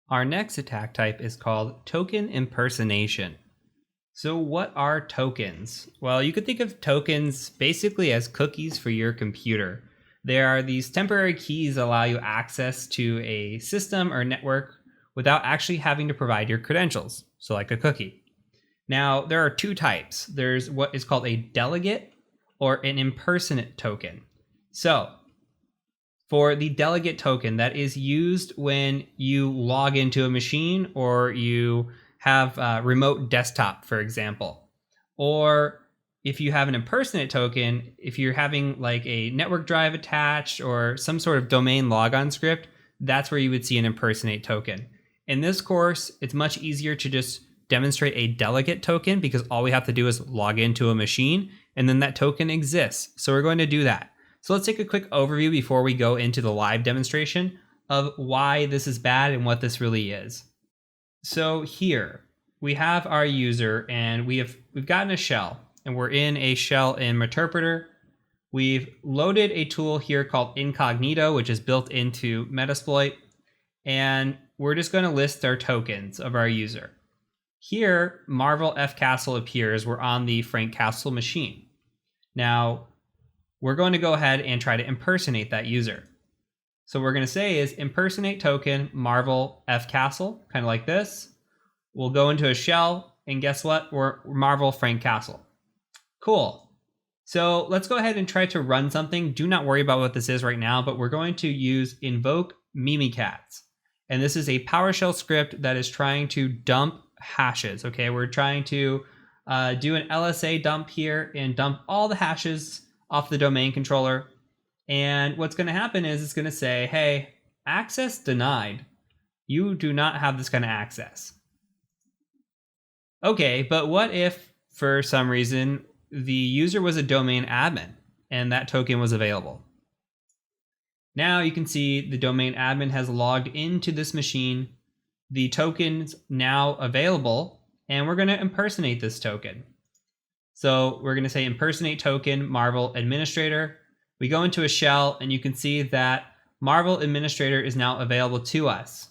Our next attack type is called token impersonation. So what are tokens? Well, you could think of tokens basically as cookies for your computer. They are these temporary keys that allow you access to a system or network without actually having to provide your credentials, so like a cookie. Now, there are two types. There's what is called a delegate or an impersonate token. So, for the delegate token, that is used when you log into a machine or you have a remote desktop, for example. Or if you have an impersonate token, if you're having like a network drive attached or some sort of domain logon script, that's where you would see an impersonate token. In this course, it's much easier to just demonstrate a delegate token because all we have to do is log into a machine and then that token exists. So we're going to do that. So let's take a quick overview before we go into the live demonstration of why this is bad and what this really is. So here we have our user and we've gotten a shell and we're in a shell in Meterpreter. We've loaded a tool here called Incognito, which is built into Metasploit. And we're just going to list our tokens of our user. Here, Marvel F Castle appears. We're on the Frank Castle machine. Now, we're going to go ahead and try to impersonate that user. So what we're going to say is impersonate token Marvel F Castle, kind of like this. We'll go into a shell, and guess what? We're Marvel Frank Castle. Cool. So let's go ahead and try to run something. Do not worry about what this is right now, but we're going to use invoke Mimikatz. And this is a PowerShell script that is trying to dump hashes. Okay, we're trying to do an LSA dump here and dump all the hashes off the domain controller. And what's going to happen is it's going to say, hey, access denied. You do not have this kind of access. Okay, but what if for some reason the user was a domain admin and that token was available? Now you can see the domain admin has logged into this machine. The token's now available, and we're going to impersonate this token. So we're going to say impersonate token Marvel Administrator. We go into a shell, and you can see that Marvel Administrator is now available to us.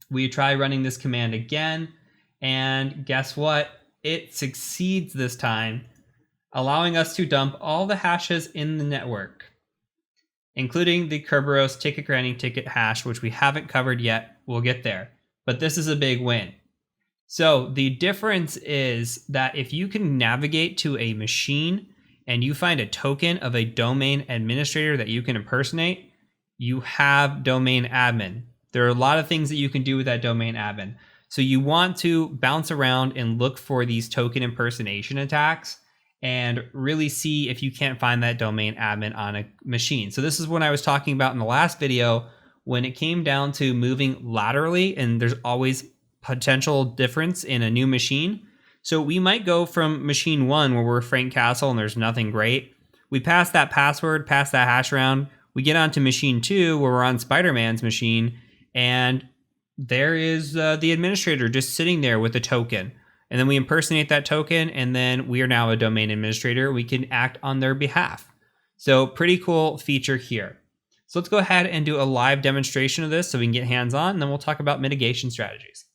We try running this command again, and guess what? It succeeds this time, allowing us to dump all the hashes in the network, including the Kerberos ticket granting ticket hash, which we haven't covered yet. We'll get there, but this is a big win. So the difference is that if you can navigate to a machine and you find a token of a domain administrator that you can impersonate, you have domain admin. There are a lot of things that you can do with that domain admin. So you want to bounce around and look for these token impersonation attacks and really see if you can't find that domain admin on a machine. So this is what I was talking about in the last video when it came down to moving laterally, and there's always potential difference in a new machine. So we might go from machine 1 where we're Frank Castle and there's nothing great. We pass that password, pass that hash around. We get onto machine 2 where we're on Spider-Man's machine, and there is the administrator just sitting there with a token. And then we impersonate that token, and then we are now a domain administrator. We can act on their behalf. So pretty cool feature here. So let's go ahead and do a live demonstration of this so we can get hands-on, and then we'll talk about mitigation strategies.